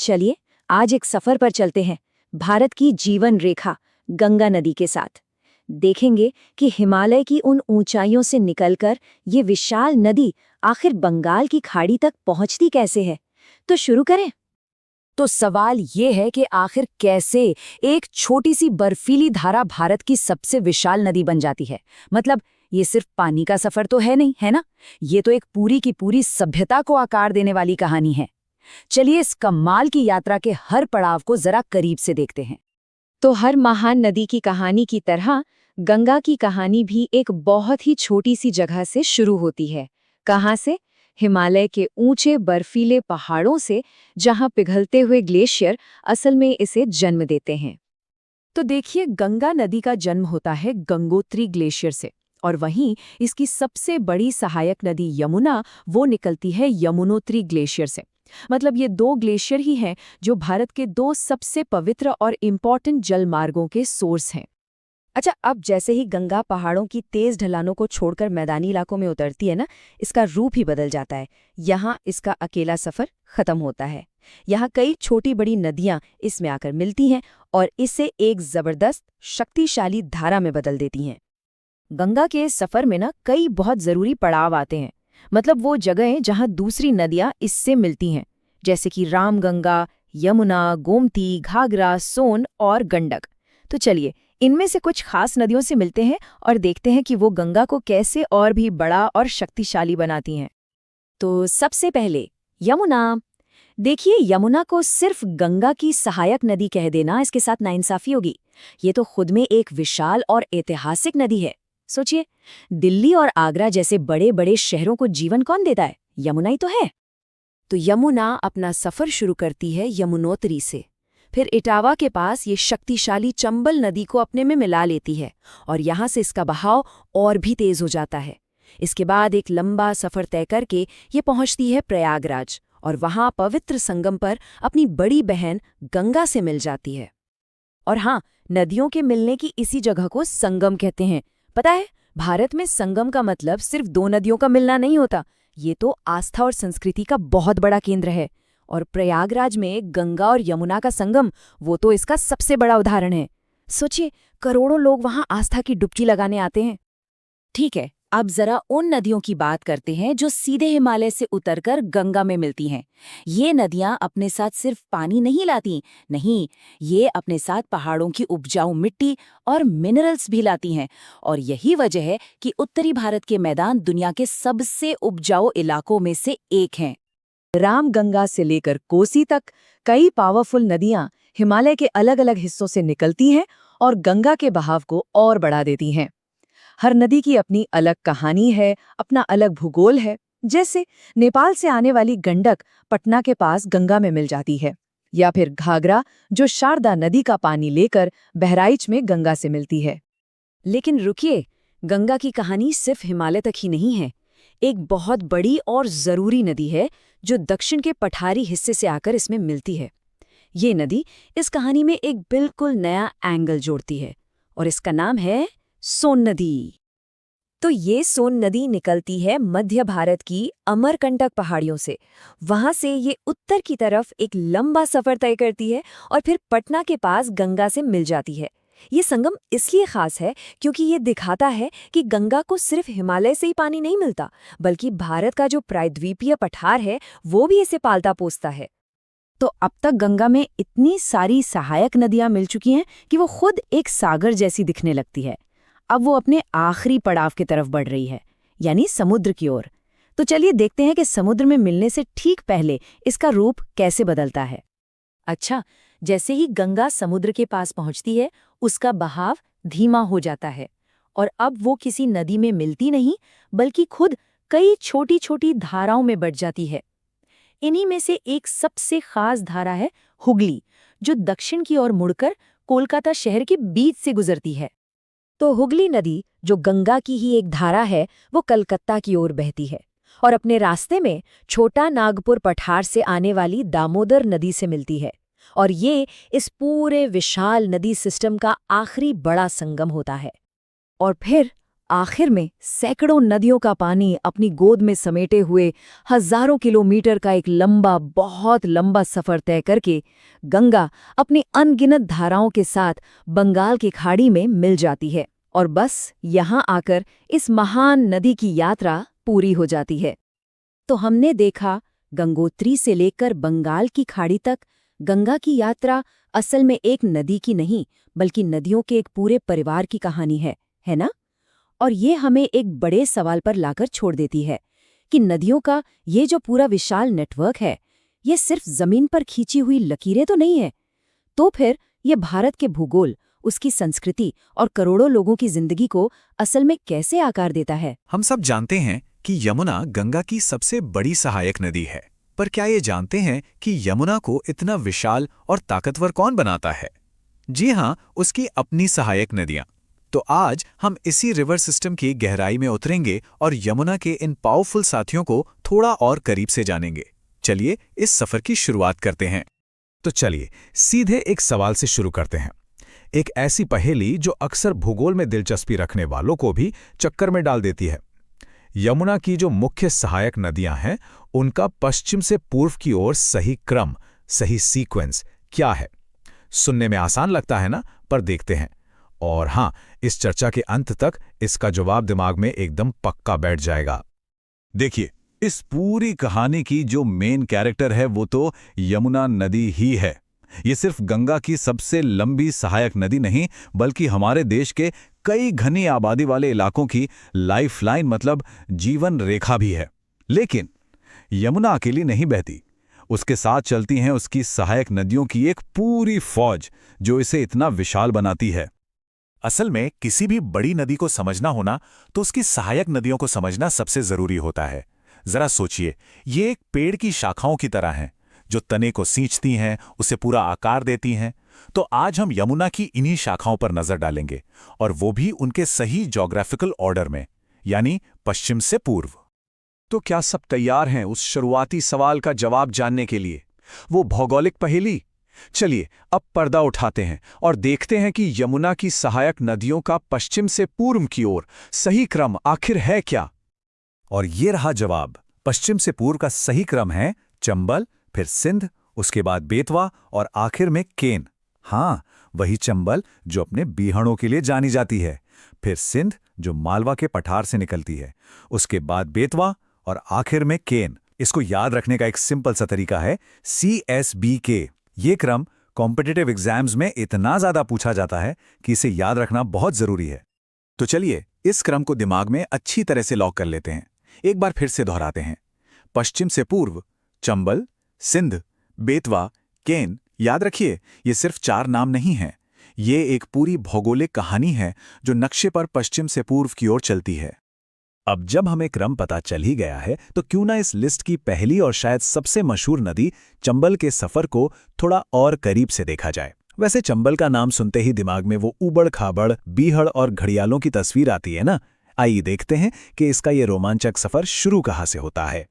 चलिए आज एक सफर पर चलते हैं भारत की जीवन रेखा गंगा नदी के साथ। देखेंगे कि हिमालय की उन ऊंचाइयों से निकलकर ये विशाल नदी आखिर बंगाल की खाड़ी तक पहुंचती कैसे है। तो शुरू करें। तो सवाल ये है कि आखिर कैसे एक छोटी सी बर्फीली धारा भारत की सबसे विशाल नदी बन जाती है। मतलब ये सिर्फ पानी का सफर तो है नहीं, है ना? ये तो एक पूरी की पूरी सभ्यता को आकार देने वाली कहानी है। चलिए इस कमाल की यात्रा के हर पड़ाव को जरा करीब से देखते हैं। तो हर महान नदी की कहानी की तरह गंगा की कहानी भी एक बहुत ही छोटी सी जगह से शुरू होती है। कहाँ से? हिमालय के ऊंचे बर्फीले पहाड़ों से, जहां पिघलते हुए ग्लेशियर असल में इसे जन्म देते हैं। तो देखिए, गंगा नदी का जन्म होता है गंगोत्री ग्लेशियर से, और वहीं इसकी सबसे बड़ी सहायक नदी यमुना वो निकलती है यमुनोत्री ग्लेशियर से। मतलब ये दो ग्लेशियर ही हैं जो भारत के दो सबसे पवित्र और इम्पॉर्टेंट जल मार्गों के सोर्स हैं। अच्छा, अब जैसे ही गंगा पहाड़ों की तेज ढलानों को छोड़कर मैदानी इलाकों में उतरती है ना, इसका रूप ही बदल जाता है। यहाँ इसका अकेला सफर खत्म होता है। यहाँ कई छोटी बड़ी नदियाँ इसमें आकर मिलती हैं और इसे एक जबरदस्त शक्तिशाली धारा में बदल देती हैं। गंगा के सफर में ना कई बहुत जरूरी पड़ाव आते हैं। मतलब वो जगहें जहाँ दूसरी नदियाँ इससे मिलती हैं, जैसे कि रामगंगा, यमुना, गोमती, घाघरा, सोन और गंडक। तो चलिए इनमें से कुछ खास नदियों से मिलते हैं और देखते हैं कि वो गंगा को कैसे और भी बड़ा और शक्तिशाली बनाती हैं। तो सबसे पहले यमुना। देखिए, यमुना को सिर्फ गंगा की सहायक नदी कह देना इसके साथ नाइंसाफी होगी। ये तो खुद में एक विशाल और ऐतिहासिक नदी है। सोचिए, दिल्ली और आगरा जैसे बड़े बड़े शहरों को जीवन कौन देता है? यमुना ही तो है। तो यमुना अपना सफर शुरू करती है यमुनोत्री से, फिर इटावा के पास ये शक्तिशाली चंबल नदी को अपने में मिला लेती है और यहाँ से इसका बहाव और भी तेज हो जाता है। इसके बाद एक लंबा सफर तय करके ये पहुंचती है प्रयागराज और वहाँ पवित्र संगम पर अपनी बड़ी बहन गंगा से मिल जाती है। और हाँ, नदियों के मिलने की इसी जगह को संगम कहते हैं। पता है, भारत में संगम का मतलब सिर्फ दो नदियों का मिलना नहीं होता। ये तो आस्था और संस्कृति का बहुत बड़ा केंद्र है। और प्रयागराज में गंगा और यमुना का संगम, वो तो इसका सबसे बड़ा उदाहरण है। सोचिए, करोड़ों लोग वहां आस्था की डुबकी लगाने आते हैं। ठीक है, अब जरा उन नदियों की बात करते हैं जो सीधे हिमालय से उतरकर गंगा में मिलती हैं। ये नदियां अपने साथ सिर्फ पानी नहीं लाती, नहीं, ये अपने साथ पहाड़ों की उपजाऊ मिट्टी और मिनरल्स भी लाती हैं। और यही वजह है कि उत्तरी भारत के मैदान दुनिया के सबसे उपजाऊ इलाकों में से एक हैं। रामगंगा से लेकर कोसी तक कई पावरफुल नदियां हिमालय के अलग अलग हिस्सों से निकलती हैं और गंगा के बहाव को और बढ़ा देती हैं। हर नदी की अपनी अलग कहानी है, अपना अलग भूगोल है। जैसे नेपाल से आने वाली गंडक पटना के पास गंगा में मिल जाती है, या फिर घाघरा जो शारदा नदी का पानी लेकर बहराइच में गंगा से मिलती है। लेकिन रुकिए, गंगा की कहानी सिर्फ हिमालय तक ही नहीं है। एक बहुत बड़ी और जरूरी नदी है जो दक्षिण के पठारी हिस्से से आकर इसमें मिलती है। ये नदी इस कहानी में एक बिल्कुल नया एंगल जोड़ती है और इसका नाम है सोन नदी। तो ये सोन नदी निकलती है मध्य भारत की अमरकंटक पहाड़ियों से। वहां से ये उत्तर की तरफ एक लंबा सफर तय करती है और फिर पटना के पास गंगा से मिल जाती है। ये संगम इसलिए खास है क्योंकि ये दिखाता है कि गंगा को सिर्फ हिमालय से ही पानी नहीं मिलता, बल्कि भारत का जो प्रायद्वीपीय पठार है वो भी इसे पालता पोसता है। तो अब तक गंगा में इतनी सारी सहायक नदियां मिल चुकी हैं कि वो खुद एक सागर जैसी दिखने लगती है। अब वो अपने आखिरी पड़ाव की तरफ बढ़ रही है, यानी समुद्र की ओर। तो चलिए देखते हैं कि समुद्र में मिलने से ठीक पहले इसका रूप कैसे बदलता है। अच्छा, जैसे ही गंगा समुद्र के पास पहुंचती है, उसका बहाव धीमा हो जाता है और अब वो किसी नदी में मिलती नहीं, बल्कि खुद कई छोटी छोटी धाराओं में बढ़ जाती है। इन्हीं में से एक सबसे खास धारा है हुगली, जो दक्षिण की ओर मुड़कर कोलकाता शहर के बीच से गुजरती है। तो हुगली नदी, जो गंगा की ही एक धारा है, वो कलकत्ता की ओर बहती है और अपने रास्ते में छोटा नागपुर पठार से आने वाली दामोदर नदी से मिलती है। और ये इस पूरे विशाल नदी सिस्टम का आखिरी बड़ा संगम होता है। और फिर आखिर में सैकड़ों नदियों का पानी अपनी गोद में समेटे हुए हजारों किलोमीटर का एक लंबा, बहुत लंबा सफर तय करके गंगा अपनी अनगिनत धाराओं के साथ बंगाल की खाड़ी में मिल जाती है और बस यहाँ आकर इस महान नदी की यात्रा पूरी हो जाती है। तो हमने देखा गंगोत्री से लेकर बंगाल की खाड़ी तक गंगा की यात्रा असल में एक नदी की नहीं बल्कि नदियों के एक पूरे परिवार की कहानी है ना? और ये हमें एक बड़े सवाल पर लाकर छोड़ देती है कि नदियों का ये जो पूरा विशाल नेटवर्क है, ये सिर्फ जमीन पर खींची हुई लकीरें तो नहीं है। तो फिर ये भारत के भूगोल, उसकी संस्कृति और करोड़ों लोगों की जिंदगी को असल में कैसे आकार देता है? हम सब जानते हैं कि यमुना गंगा की सबसे बड़ी सहायक नदी है, पर क्या ये जानते हैं कि यमुना को इतना विशाल और ताकतवर कौन बनाता है? जी हाँ, उसकी अपनी सहायक नदियां। तो आज हम इसी रिवर सिस्टम की गहराई में उतरेंगे और यमुना के इन पावरफुल साथियों को थोड़ा और करीब से जानेंगे। चलिए इस सफर की शुरुआत करते हैं। तो चलिए सीधे एक सवाल से शुरू करते हैं, एक ऐसी पहेली जो अक्सर भूगोल में दिलचस्पी रखने वालों को भी चक्कर में डाल देती है। यमुना की जो मुख्य सहायक नदियां हैं, उनका पश्चिम से पूर्व की ओर सही क्रम, सही सीक्वेंस क्या है? सुनने में आसान लगता है ना, पर देखते हैं। और हाँ, इस चर्चा के अंत तक इसका जवाब दिमाग में एकदम पक्का बैठ जाएगा। देखिए, इस पूरी कहानी की जो मेन कैरेक्टर है वो तो यमुना नदी ही है। ये सिर्फ गंगा की सबसे लंबी सहायक नदी नहीं, बल्कि हमारे देश के कई घनी आबादी वाले इलाकों की लाइफलाइन, मतलब जीवन रेखा भी है। लेकिन यमुना अकेली नहीं बहती, उसके साथ चलती हैं उसकी सहायक नदियों की एक पूरी फौज, जो इसे इतना विशाल बनाती है। असल में किसी भी बड़ी नदी को समझना होना तो उसकी सहायक नदियों को समझना सबसे जरूरी होता है। जरा सोचिए, ये एक पेड़ की शाखाओं की तरह हैं, जो तने को सींचती हैं, उसे पूरा आकार देती हैं। तो आज हम यमुना की इन्हीं शाखाओं पर नजर डालेंगे, और वो भी उनके सही ज्योग्राफिकल ऑर्डर में, यानी पश्चिम से पूर्व। तो क्या सब तैयार हैं उस शुरुआती सवाल का जवाब जानने के लिए, वो भौगोलिक पहेली? चलिए अब पर्दा उठाते हैं और देखते हैं कि यमुना की सहायक नदियों का पश्चिम से पूर्व की ओर सही क्रम आखिर है क्या। और ये रहा जवाब। पश्चिम से पूर्व का सही क्रम है चंबल, फिर सिंध, उसके बाद बेतवा और आखिर में केन। हाँ, वही चंबल जो अपने बीहड़ों के लिए जानी जाती है, फिर सिंध जो मालवा के पठार से निकलती है, उसके बाद बेतवा और आखिर में केन। इसको याद रखने का एक सिंपल सा तरीका है CSBK। ये क्रम कॉम्पिटिटिव एग्जाम्स में इतना ज्यादा पूछा जाता है कि इसे याद रखना बहुत जरूरी है। तो चलिए इस क्रम को दिमाग में अच्छी तरह से लॉक कर लेते हैं। एक बार फिर से दोहराते हैं। पश्चिम से पूर्व चंबल, सिंध, बेतवा, केन। याद रखिए, ये सिर्फ 4 नाम नहीं हैं, ये एक पूरी भौगोलिक कहानी है जो नक्शे पर पश्चिम से पूर्व की ओर चलती है। अब जब हमें क्रम पता चल ही गया है, तो क्यों ना इस लिस्ट की पहली और शायद सबसे मशहूर नदी चंबल के सफर को थोड़ा और करीब से देखा जाए। वैसे चंबल का नाम सुनते ही दिमाग में वो उबड़ खाबड़ बीहड़ और घड़ियालों की तस्वीर आती है ना। आइए देखते हैं कि इसका ये रोमांचक सफर शुरू कहाँ से होता है।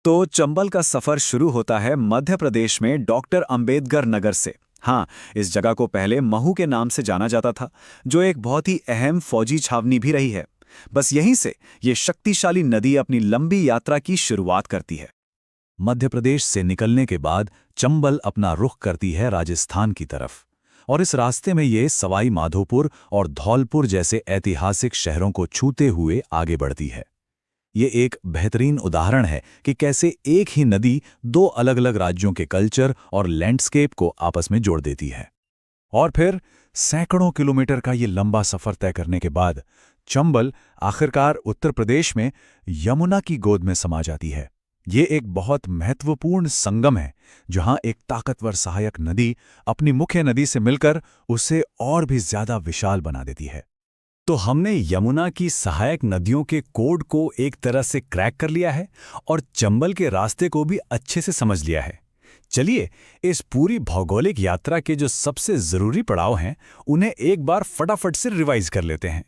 तो चंबल का सफर शुरू होता है मध्य प्रदेश में डॉक्टर अंबेडकर नगर से। हाँ, इस जगह को पहले महू के नाम से जाना जाता था, जो एक बहुत ही अहम फौजी छावनी भी रही है। बस यहीं से ये शक्तिशाली नदी अपनी लंबी यात्रा की शुरुआत करती है। मध्य प्रदेश से निकलने के बाद चंबल अपना रुख करती है राजस्थान की तरफ, और इस रास्ते में ये सवाई माधोपुर और धौलपुर जैसे ऐतिहासिक शहरों को छूते हुए आगे बढ़ती है। ये एक बेहतरीन उदाहरण है कि कैसे एक ही नदी 2 अलग-अलग राज्यों के कल्चर और लैंडस्केप को आपस में जोड़ देती है। और फिर सैकड़ों किलोमीटर का ये लंबा सफर तय करने के बाद चंबल आखिरकार उत्तर प्रदेश में यमुना की गोद में समा जाती है। ये एक बहुत महत्वपूर्ण संगम है, जहां एक ताकतवर सहायक नदी अपनी मुख्य नदी से मिलकर उसे और भी ज्यादा विशाल बना देती है। तो हमने यमुना की सहायक नदियों के कोड को एक तरह से क्रैक कर लिया है और चंबल के रास्ते को भी अच्छे से समझ लिया है। चलिए इस पूरी भौगोलिक यात्रा के जो सबसे जरूरी पड़ाव हैं, उन्हें एक बार फटाफट से रिवाइज कर लेते हैं।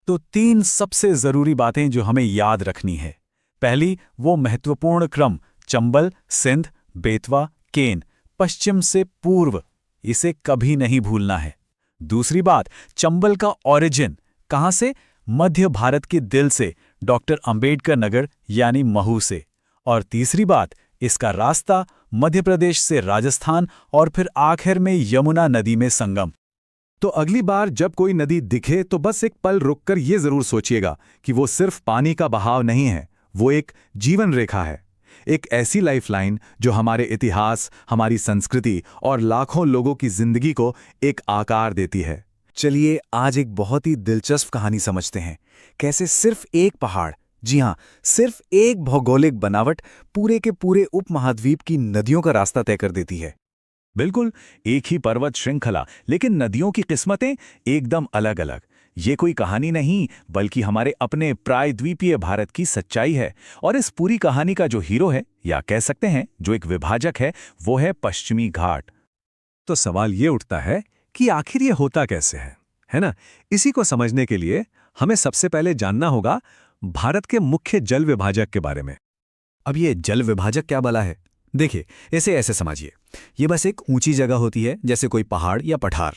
तो 3 सबसे जरूरी बातें जो हमें याद रखनी है। पहली, वो महत्वपूर्ण क्रम चंबल, सिंध, बेतवा, केन, पश्चिम से पूर्व, इसे कभी नहीं भूलना है। दूसरी बात, चंबल का ओरिजिन, कहां से? मध्य भारत के दिल से, डॉक्टर अंबेडकर नगर यानी महू से। और तीसरी बात, इसका रास्ता मध्य प्रदेश से राजस्थान और फिर आखिर में यमुना नदी में संगम। तो अगली बार जब कोई नदी दिखे तो बस एक पल रुककर ये जरूर सोचिएगा कि वो सिर्फ पानी का बहाव नहीं है, वो एक जीवन रेखा है, एक ऐसी लाइफलाइन जो हमारे इतिहास, हमारी संस्कृति और लाखों लोगों की जिंदगी को एक आकार देती है। चलिए आज एक बहुत ही दिलचस्प कहानी समझते हैं, कैसे सिर्फ एक पहाड़, जी हाँ, सिर्फ एक भौगोलिक बनावट पूरे के पूरे उपमहाद्वीप की नदियों का रास्ता तय कर देती है। बिल्कुल एक ही पर्वत श्रृंखला, लेकिन नदियों की किस्मतें एकदम अलग अलग। ये कोई कहानी नहीं, बल्कि हमारे अपने प्रायद्वीपीय भारत की सच्चाई है। और इस पूरी कहानी का जो हीरो है, या कह सकते हैं जो एक विभाजक है, वो है पश्चिमी घाट। तो सवाल ये उठता है कि आखिर ये होता कैसे है ना? इसी को समझने के लिए हमें सबसे पहले जानना होगा भारत के मुख्य जल विभाजक के बारे में। अब ये जल विभाजक क्या भला है? देखिए, इसे ऐसे समझिए, ये बस एक ऊंची जगह होती है, जैसे कोई पहाड़ या पठार।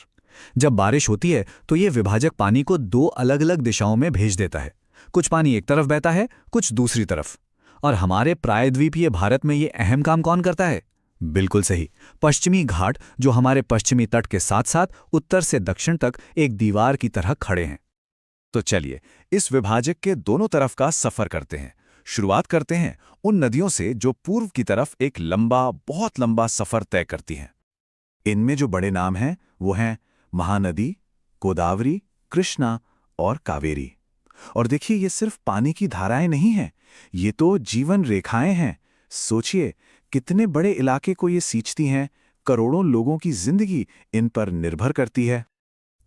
जब बारिश होती है तो ये विभाजक पानी को दो अलग अलग दिशाओं में भेज देता है। कुछ पानी एक तरफ बहता है, कुछ दूसरी तरफ। और हमारे प्रायद्वीपीय भारत में ये अहम काम कौन करता है? बिल्कुल सही, पश्चिमी घाट, जो हमारे पश्चिमी तट के साथ साथ उत्तर से दक्षिण तक एक दीवार की तरह खड़े हैं। तो चलिए इस विभाजक के दोनों तरफ का सफर करते हैं। शुरुआत करते हैं उन नदियों से जो पूर्व की तरफ एक लंबा, बहुत लंबा सफर तय करती हैं। इनमें जो बड़े नाम हैं वो हैं महानदी, गोदावरी, कृष्णा और कावेरी। और देखिए, ये सिर्फ पानी की धाराएं नहीं हैं, ये तो जीवन रेखाएं हैं। सोचिए कितने बड़े इलाके को ये सींचती हैं, करोड़ों लोगों की जिंदगी इन पर निर्भर करती है।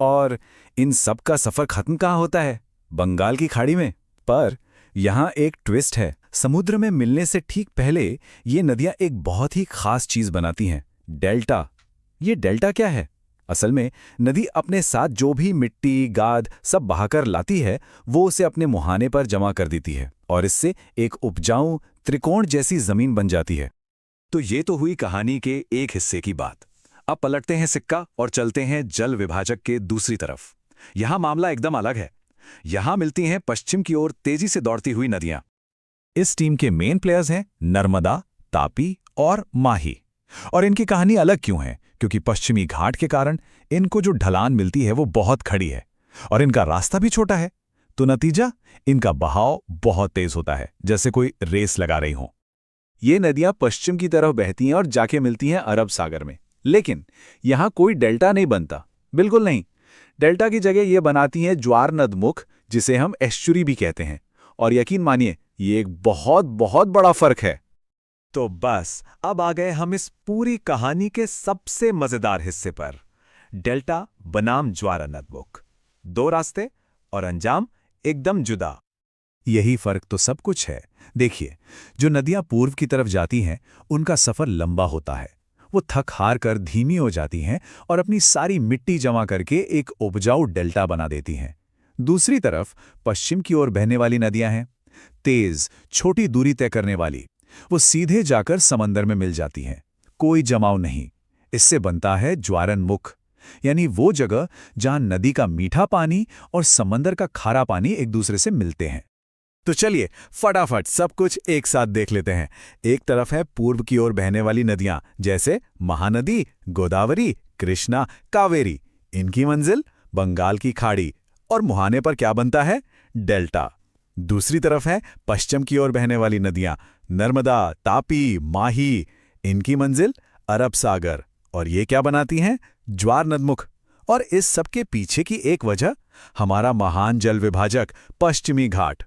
और इन सब का सफर खत्म कहाँ होता है? बंगाल की खाड़ी में। पर यहाँ एक ट्विस्ट है, समुद्र में मिलने से ठीक पहले ये नदियां एक बहुत ही खास चीज बनाती हैं, डेल्टा। ये डेल्टा क्या है? असल में नदी अपने साथ जो भी मिट्टी, गाद सब बहाकर लाती है, वो उसे अपने मुहाने पर जमा कर देती है और इससे एक उपजाऊ त्रिकोण जैसी जमीन बन जाती है। तो ये तो हुई कहानी के एक हिस्से की बात। अब पलटते हैं सिक्का और चलते हैं जल विभाजक के दूसरी तरफ। यहां मामला एकदम अलग है। यहां मिलती हैं पश्चिम की ओर तेजी से दौड़ती हुई नदियां। इस टीम के मेन प्लेयर्स हैं नर्मदा, तापी और माही। और इनकी कहानी अलग क्यों है? क्योंकि पश्चिमी घाट के कारण इनको जो ढलान मिलती है वो बहुत खड़ी है और इनका रास्ता भी छोटा है। तो नतीजा, इनका बहाव बहुत तेज होता है, जैसे कोई रेस लगा रही हो। ये नदियां पश्चिम की तरफ बहती हैं और जाके मिलती हैं अरब सागर में। लेकिन यहां कोई डेल्टा नहीं बनता, बिल्कुल नहीं। डेल्टा की जगह ये बनाती हैं ज्वार नदमुख, जिसे हम एस्चुरी भी कहते हैं। और यकीन मानिए, ये एक बहुत बहुत बड़ा फर्क है। तो बस अब आ गए हम इस पूरी कहानी के सबसे मजेदार हिस्से पर। डेल्टा बनाम ज्वार नदमुख, दो रास्ते और अंजाम एकदम जुदा। यही फर्क तो सब कुछ है। देखिए, जो नदियां पूर्व की तरफ जाती हैं, उनका सफर लंबा होता है। वो थक हार कर धीमी हो जाती हैं और अपनी सारी मिट्टी जमा करके एक उपजाऊ डेल्टा बना देती हैं। दूसरी तरफ पश्चिम की ओर बहने वाली नदियां हैं, तेज, छोटी दूरी तय करने वाली। वो सीधे जाकर समंदर में मिल जाती हैं, कोई जमाव नहीं। इससे बनता है ज्वारनमुख, यानी वो जगह जहां नदी का मीठा पानी और समंदर का खारा पानी एक दूसरे से मिलते हैं। तो चलिए फटाफट सब कुछ एक साथ देख लेते हैं। एक तरफ है पूर्व की ओर बहने वाली नदियां, जैसे महानदी, गोदावरी, कृष्णा, कावेरी। इनकी मंजिल बंगाल की खाड़ी और मुहाने पर क्या बनता है? डेल्टा। दूसरी तरफ है पश्चिम की ओर बहने वाली नदियां, नर्मदा, तापी, माही। इनकी मंजिल अरब सागर और ये क्या बनाती हैं? ज्वार नदमुख। और इस सब के पीछे की एक वजह, हमारा महान जल विभाजक पश्चिमी घाट।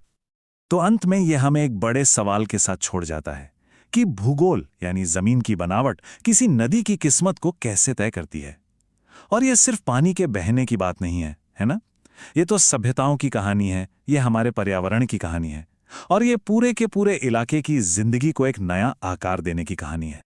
तो अंत में यह हमें एक बड़े सवाल के साथ छोड़ जाता है कि भूगोल यानी जमीन की बनावट किसी नदी की किस्मत को कैसे तय करती है। और यह सिर्फ पानी के बहने की बात नहीं है ना? ये तो सभ्यताओं की कहानी है, ये हमारे पर्यावरण की कहानी है और ये पूरे के पूरे इलाके की जिंदगी को एक नया आकार देने की कहानी है।